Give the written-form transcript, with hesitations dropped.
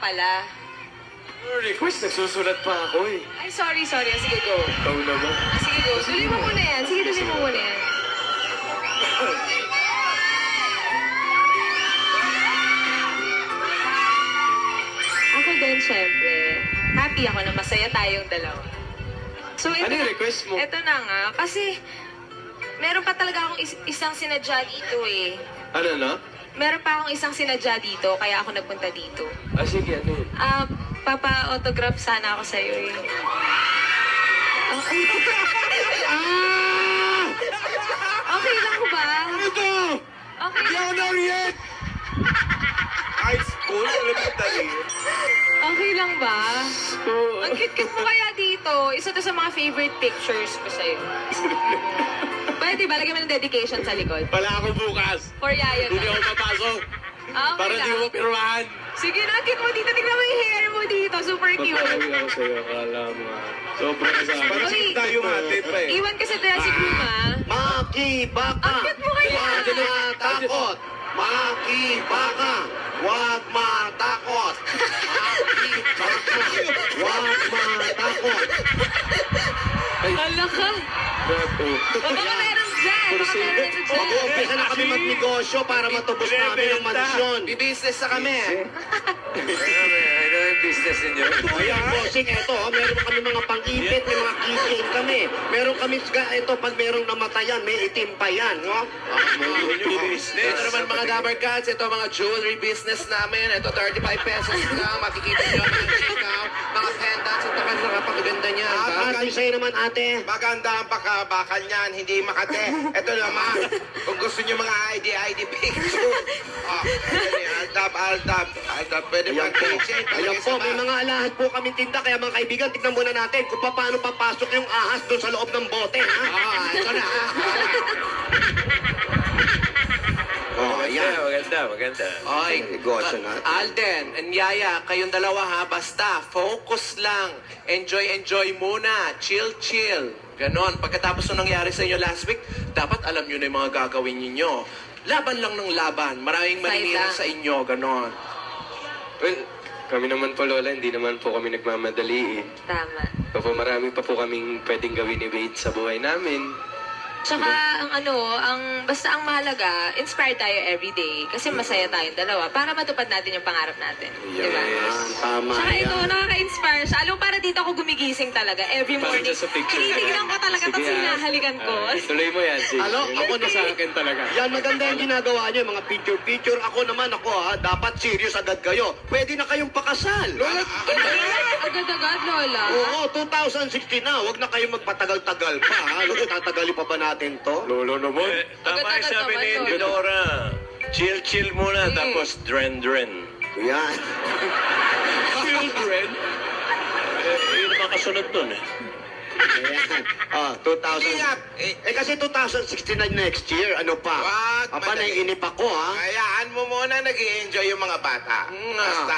pala. Request, nagsusulat pa ako eh. Ay, sorry. Sige, go. Ikaw naman. Sige, go. Tuloy mo muna yan. Sige, tuloy mo muna yan. Ako din, syempre. Happy ako na masaya tayong dalawa. So, ito, Ano yung request mo? Ito na nga. Kasi, meron pa talaga akong isang sinadya dito eh. Ano na? Meron pa akong isang sinadya dito, kaya ako nagpunta dito. Ah, sige, ano yun? Papa-autograph sana ako sa'yo eh. Okay lang ko ba? Ito! Okay Hindi lang. ako na-react! High school, elementary. Okay lang ba? Oo. Ang cute-cute mo kaya dito. Isa to sa mga favorite pictures ko sa'yo. Pwede ba? Lagyan mo ng dedication sa likod. Wala ako bukas. For Yaya Hindi na. ako papasok. Okay Para di lang. mo pirmahan. Sige na, cute mo dito. Tignan mo yung hair mo dito. Super cute. Papawin ako sa'yo, akala mo ah. Sobrang sa akin. Parang Uy, tayo ate pa eh. Iwan ka sa dressing room, ha? Makibaka! Ang cute mo kaya. Huwag matakot! Makibaka! Huwag matakot! Makibaka! Huwag matakot! Hala ka. Gato. Baka meron dyan. Baka meron dyan. Mag-uumpisa na kami magnegosyo para matubos namin ang mansyon. Bibusiness na kami. Ano yung business ninyo? Ayan, bossing, eto, meron kami mga pang-ipit, may mga keychain kami. Meron kami, eto, pag merong namatayan, may itim pa yan, no? Ito naman mga Gabber Cats, ito mga jewelry business namin. Ito 35 pesos lang. Makikita nyo mga chikaw, mga pendants. Ito kan napakaganda niya. At sa'yo naman, ate. Maganda ang pakabakal niyan, hindi makate. Ito naman, kung gusto nyo mga ID picture. Aldab. Pwede Ayan mag po. keychain. Ayan po, may mga alahad po kami tinda. Kaya mga kaibigan, tignan muna natin kung paano papasok yung ahas doon sa loob ng bote, ha? Ito na. Oh, ayan. Maganda. Oy, Negosyo natin. Alden and Yaya, kayong dalawa ha, basta focus lang. Enjoy muna. Chill. Ganon. Pagkatapos nung nangyari sa inyo last week, dapat alam nyo na yung mga gagawin ninyo. Laban lang ng laban. Maraming maninira lang. sa inyo. Ganon. Well, kami naman po, Lola, hindi naman po kami nagmamadali eh. Tama. Marami pa po kaming pwedeng gawin ni Wade sa buhay namin. Tsaka, basta ang mahalaga, inspired tayo everyday. Kasi masaya tayong dalawa para matupad natin yung pangarap natin. Yes. Diba? Tama Tsaka ito, yan. nakaka-inspire siya. Alam mo, para dito ako gumigising talaga. Every Parang morning. dyan sa picture. Tinitignan ko talaga tapos hinahalikan ko. Tuloy mo yan, Sig. Alo, ako na sa akin talaga. Yan, maganda yung ginagawa niyo, mga picture. Ako naman, ha, dapat serious agad kayo. Pwede na kayong pakasal. Agad-agad, Lola. Oo, 2016 na. Huwag na kayong magpatagal-tagal pa, ha? Tatagalin pa ba natin to? Lolo naman. Tama yung Agad-agad sabi naman, ni Lolo. Dora. Chill muna, tapos dren. Yan. Children? Yun naman kasunod dun eh. Ayan. 2000. Kasi 2016 na next year. Ano pa? Wag, Apa, madali. naiinip ako, ha? Hayaan mo muna nag-i-enjoy yung mga bata. Basta